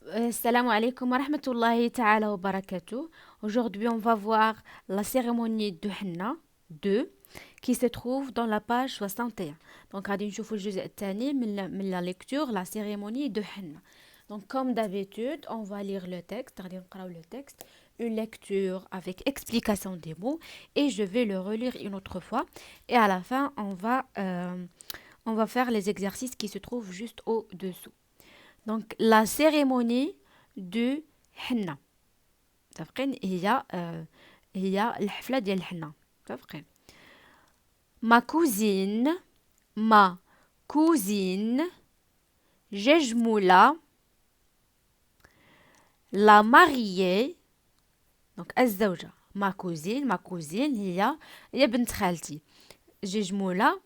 Salam alaikum wa rahmatullahi ta'ala wa barakatuh. Aujourd'hui, on va voir la cérémonie de Henna 2 qui se trouve dans la page 61. Donc, غادي نشوفوا الجزء الثاني من la lecture, la cérémonie de Henna. Donc, comme d'habitude, on va lire le texte, غادي نقراو le texte, une lecture avec explication des mots et je vais le relire une autre fois. Et à la fin, on va faire les exercices qui se trouvent juste au-dessous. Donc, la cérémonie du henna. متفقين هي الحفلة ديال الحنة. متفقين. Ma cousine ججمولة la mariée. Donc الزوجة ma cousine هي بنت خالتي. ججمولة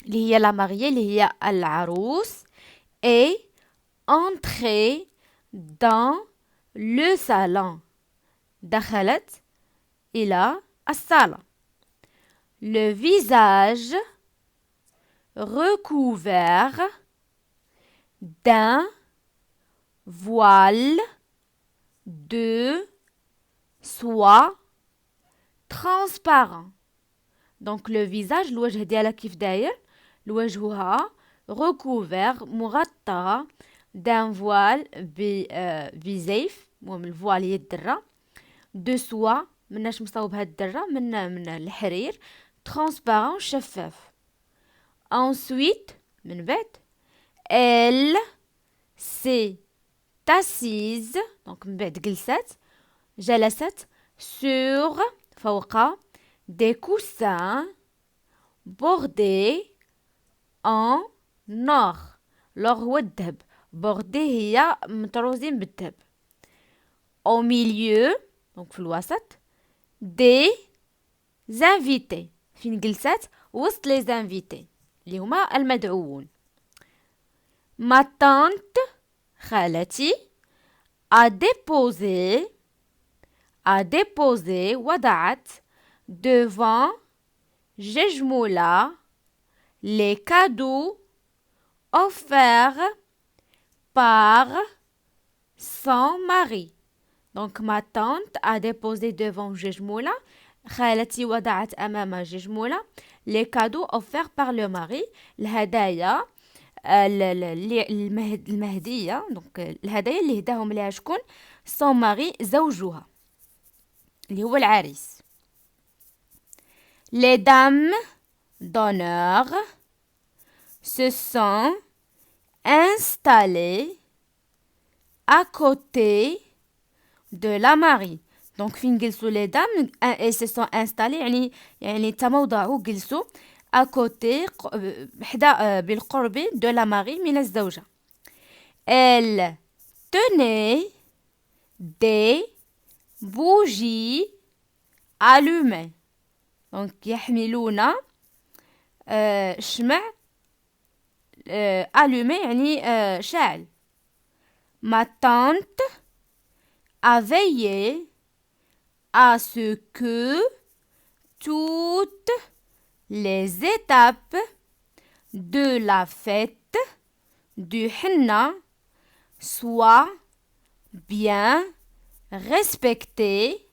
اللي هي la mariée اللي هي العروس et entrer dans le salon. دخلت إلى الصالة. Le visage recouvert d'un voile de soie transparent. Donc le visage الوجه ديالها كيف داير لوجهها recouvert مغطى d'un voile بزيف المهم الفوال هي الدرة de soie مناش مصاوب هاد الدرة من الحرير transparent شفاف. Ensuite من بعد elle s'est assise donc من بعد جلست sur فوق des coussins bordés en or. l'or هو الذهب bordé هي مطروزين بالذهب. Au milieu donc في الوسط des invités فين جلست وسط les invités اللي هما المدعوون. Ma tante خالتي a déposé وضعت devant ججمولة les cadeaux offerts par son mari. Donc ma tante a déposé devant ججمولة خالتي وضعت أمام ججمولة les cadeaux offerts par le mari الهدايا المهدية donc الهدايا اللي هداهم لها شكون son mari زوجها اللي هو العريس. Les dames d'honneur se sont installées à côté de la mariée. Donc فين جلسوا les dames elles se sont installées يعني تموضعوا جلسوا à côté حدا بالقرب de la mariée من الزوجة. Elle tenait des bougies allumées. Donc يحملون شمع allumé يعني شاعل. Ma tante a veillé à ce que toutes les étapes de la fête du henna soient bien respectées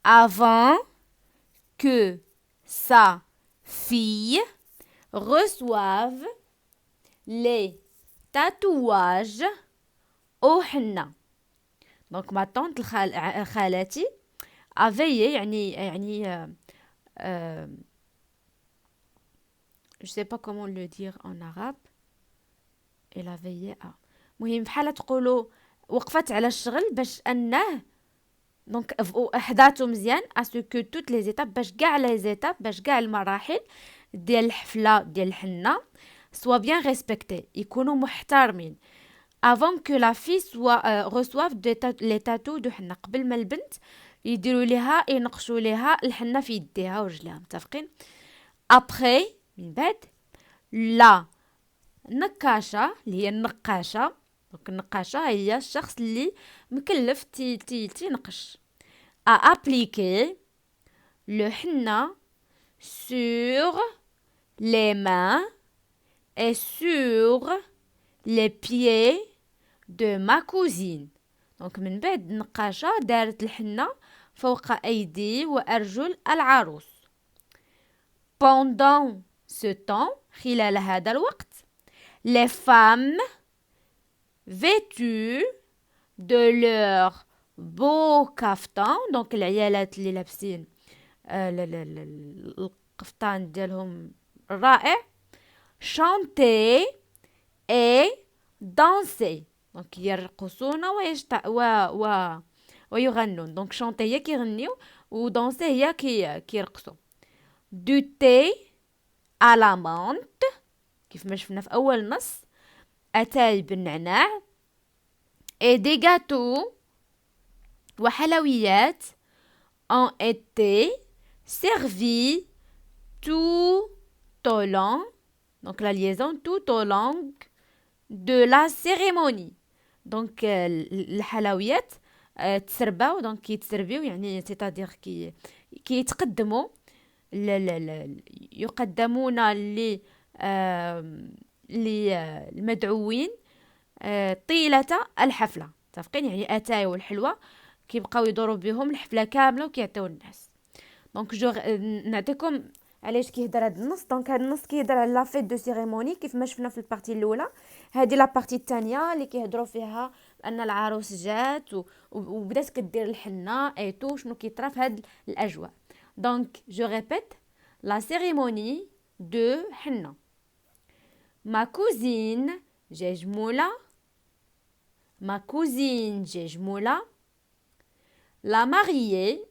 avant que sa fille reçoive les tatouages au henna. Donc ma tante خالتي a veillé je sais pas comment le dire en arabe. elle a veillé à مهم بحال تقولوا وقفت على الشغل باش انه دونك حضاتو مزيان à ce que toutes les étapes باش كاع المراحل ديال الحفلة ديال الحنة soient bien respectées يكونوا محترمين avant que la fille reçoive les tatous de henna قبل ما البنت يديروا لها ينقشوا لها الحنة في يديها ورجلها. متفقين. après من بعد لا نقاشة اللي هي النقاشة دونك النقاشة هي الشخص اللي مكلف تينقش a appliqué le henna sur les mains et sur les pieds de ma cousine. Donc من بعد نقاشة دارت الحنة فوق أيدي وأرجل العروس. Pendant ce temps, خلال هذا الوقت, les femmes vêtues de leur beau caftan, donc العيالات اللي لابسين القفطان ديالهم الرائع, chantaient et dansaient. Donc يرقصون ويغنون. donc chanter هي كيغنيو و danser هي كيرقصوا. du thé à la menthe كيف ما شفنا في أول نص, أتاي بالنعناع, et des gâteaux وحلويات ont été servis tout au long, donc la liaison tout au long de la cérémonie. donc الحلويات تسرباو, donc كيتسربيو يعني c'est-à-dire كيتقدموا يقدمون للمدعوين طيلة الحفلة. متفقين؟ يعني أتاي والحلوة كيبقاو يدوروا بهم الحفلة كاملة وكيعطيو الناس. دونك نعطيكم علاش كيهضر هذا النص. دونك هذا النص كيهضر على لا فيت دو سيريموني كيف ما شفنا في البارتي الاولى. هذه لا بارتي الثانيه اللي كيهضروا فيها ان العروس جات وبدات كدير الحنه اي تو شنو كيطرا في هذه الاجواء. دونك جو ريبيت لا سيريموني دو حنه. ما كوزين جمولة. Ma cousine Jejmoula, la mariée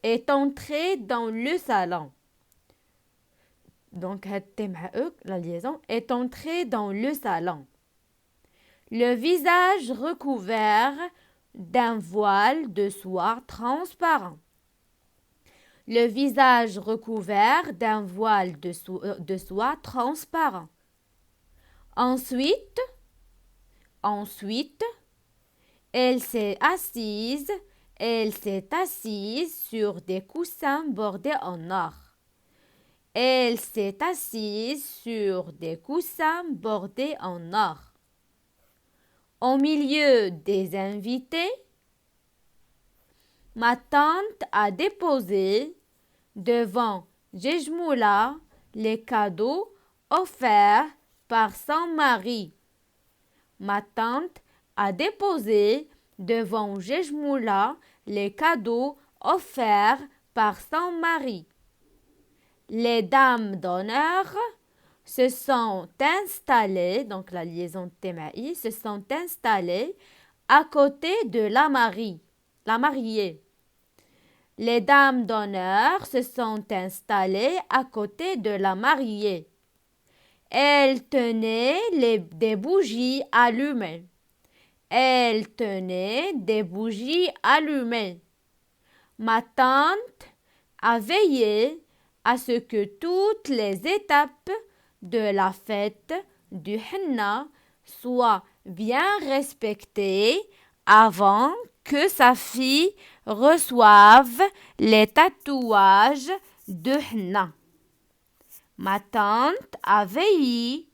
est entrée dans le salon. Donc, la liaison est entrée dans le salon. Le visage recouvert d'un voile de soie transparent. Le visage recouvert d'un voile de soie transparent. Ensuite, elle s'est assise sur des coussins bordés en or. Elle s'est assise sur des coussins bordés en or. Au milieu des invités, ma tante a déposé devant Jejmoula les cadeaux offerts par son mari. Ma tante a déposé devant Jejmoula les cadeaux offerts par son mari. Les dames d'honneur se sont installées, donc la liaison thémaï, se sont installées à côté de la mariée. Les dames d'honneur se sont installées à côté de la mariée. Elle tenait des bougies allumées. Ma tante a veillé à ce que toutes les étapes de la fête du henna soient bien respectées avant que sa fille reçoive les tatouages de henna. Ma tante a veillé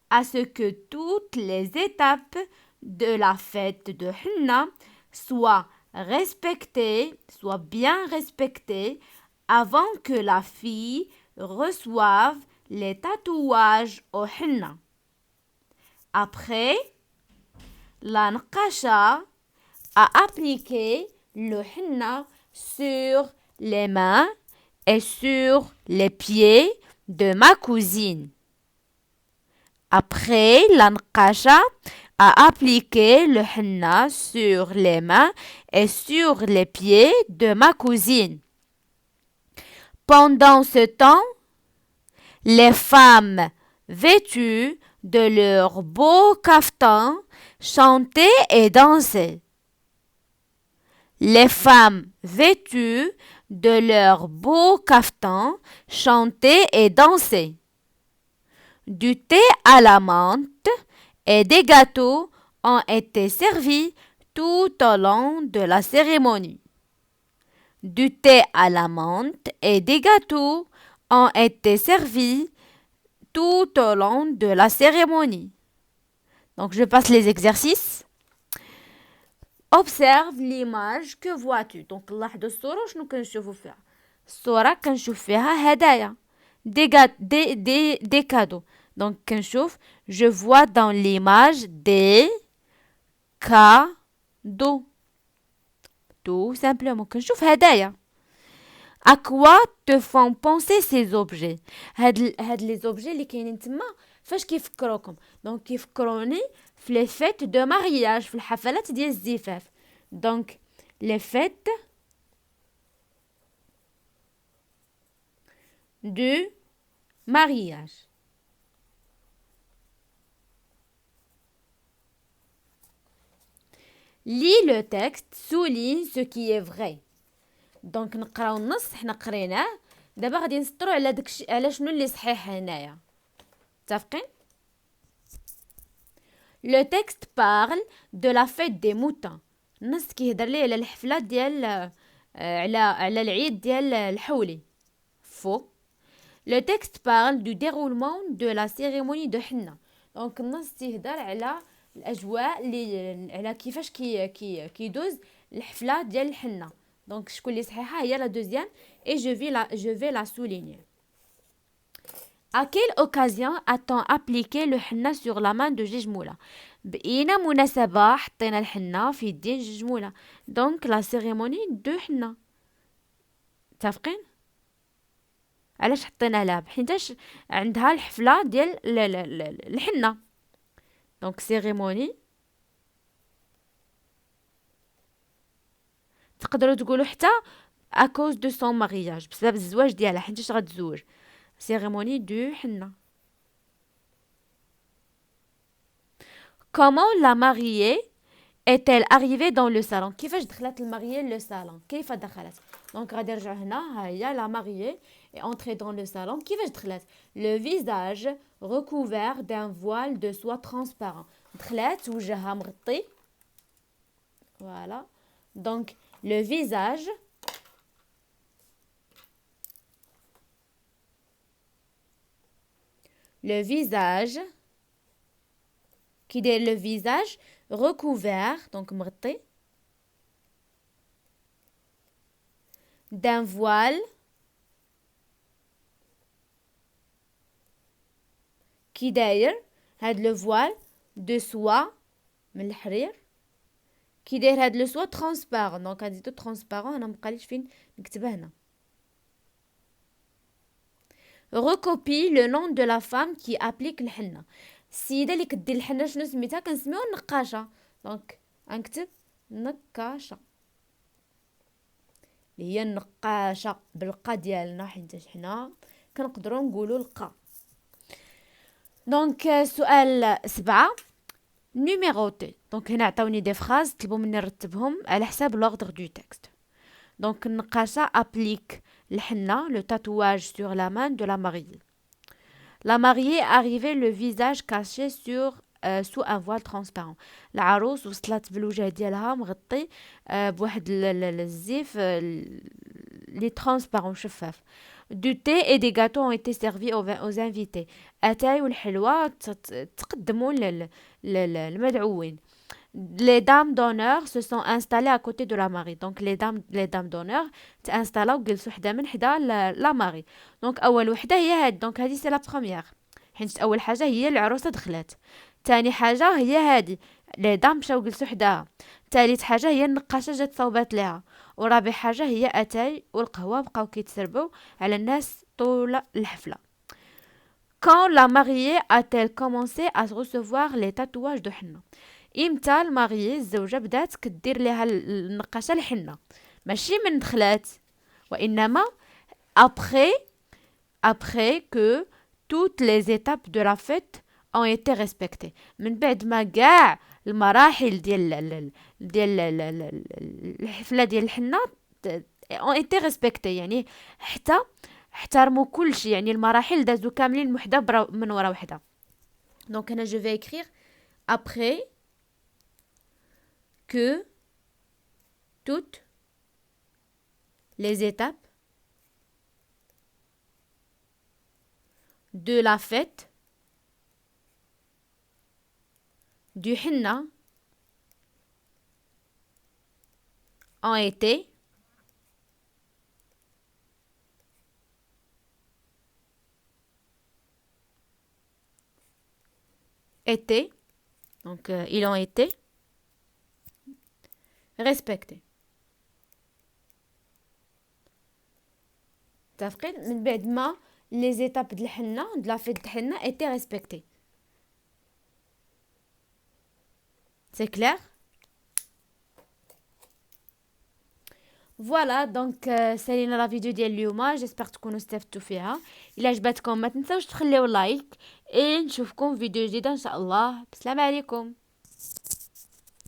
à ce que toutes les étapes de la fête de henna soient bien respectées avant que la fille reçoive les tatouages au henna. Après, la nqasha a appliqué le henna sur les mains et sur les pieds de ma cousine. Après, la nqasha a appliqué le henna sur les mains et sur les pieds de ma cousine. Pendant ce temps, les femmes vêtues de leur beau caftan chantaient et dansaient. Les femmes vêtues de leur beau caftan chantaient et dansaient. Du thé à la menthe et des gâteaux ont été servis tout au long de la cérémonie. Du thé à la menthe et des gâteaux ont été servis tout au long de la cérémonie. Donc, je passe les exercices. Observe l'image, que vois-tu? Donc, لاحظوا الصورة وشنو كنشوفوا فيها. الصورة كنشوف فيها هدايا. Des cadeaux. Donc, كنشوف, je vois dans l'image des cadeaux. Tout simplement. كنشوف هدايا. À quoi te font penser ces objets? هاد les objets اللي كاينين تما فاش كيفكروكم؟ دونك كيفكروني في les fêtes de mariage, في الحفلات ديال الزفاف. دونك les fêtes du mariage. Lis le texte, souligne ce qui est vrai. دونك نقراو النص حنا قريناه. دابا غادي نسطروا على داكشي على شنو اللي صحيح هنايا. متفقين؟ Le texte parle de la fête des moutons. النص كيهضر لي على الحفله ديال على العيد ديال الحولي. Faux. Le texte parle du déroulement de la cérémonie de Henna. دونك النص تيهضر على الاجواء اللي على كيفاش كيدوز الحفله ديال الحنه. دونك شكون اللي صحيحه هي لا دوزيام et je vais la souligner. À quelle occasion a-t-on appliqué le henna sur la main de جيجمولة؟ بأين مناسبة حطينا الحنة في يدين جيجمولة؟ دونك لا سيريموني دو حنة. متفقين؟ علاش حطينا لها؟ حيتاش عندها الحفلة ديال الحنة. دونك سيريموني. تقدروا تقولوا حتى à cause de son mariage, بسبب الزواج ديالها حيتاش غتزوج. cérémonie du henna. Comment la mariée est-elle arrivée dans le salon? كيفاش دخلت الماريée le salon? كيف دخلت؟ دونك غادي نرجع هنا. ها هي la mariée est entrée dans le salon. كيفاش دخلت؟ le visage recouvert d'un voile de soie transparent. دخلت وجهها مغطي. Voilà. Donc le visage qui est le visage recouvert, donc مغطي, d'un voile qui داير هاد le voile de soie من الحرير كي داير هاد لو سوا ترانسبارون. دونك غادي ترانسبارون. انا مبقاليش فين نكتبها هنا. recopie le nom de la femme qui applique الحنة. السيده اللي كدير الحنة شنو سميتها؟ كنسميوها النقاشه. دونك غنكتب نقاشه اللي هي النقاشه بالقا ديالنا حيت حنا كنقدروا نقولوا القا. دونك سؤال 7 numéroté. دونك هنا عطاوني دي فراز طلبوا مني نرتبهم على حساب l'ordre du texte. دونك النقاشه applique الحنة, le tatouage sur la main de la mariée. La mariée arrivait le visage caché sous un voile transparent. العروس وصلت بالوجه ديالها مغطي بواحد الزيف لي ترانسبارون شفاف. Du thé et des gâteaux ont été servis aux invités. أتاي والحلوى تقدموا للمدعوين. Les dames d'honneur se sont installées à côté de la mariée. Donc les dames d'honneur تانستالاو جلسوا حدا من حدا لا ماري. دونك اول وحده هي هاد. دونك هذه سي لا بروميير حيت اول حاجه هي العروسه دخلت. ثاني حاجه هي هذه لي دام مشاو جلسوا حداها. ثالث حاجه هي النقاشه جات صوبات ليها. ورابع حاجه هي اتاي والقهوه بقاو كيتسربوا على الناس طول الحفله. Quand la mariée a-t-elle commencé à recevoir les tatouages de henna? امتى الماريي الزوجه بدات كدير ليها النقاشه الحنه؟ ماشي من دخلات وانما après que toutes les étapes de la fête ont été respectées. من بعد ما كاع المراحل ديال الحفله ديال الحنه ont été respectées. يعني حتى احترموا كل شيء. يعني المراحل دازوا كاملين وحده من ورا وحده. دونك انا je vais écrire après que toutes les étapes de la fête du henna ont été donc ils ont été respectés. متفقين من بعد ما les étapes de الحنة de la fête de الحنة étaient respectées. C'est clair? فوالا دونك سالينا لا فيديو ديال اليوم. جيسبر تكونوا استفدتوا فيها. الا عجبتكم ما تنساوش تخليو لايك. نشوفكم في فيديو جديد ان شاء الله. بسلام عليكم.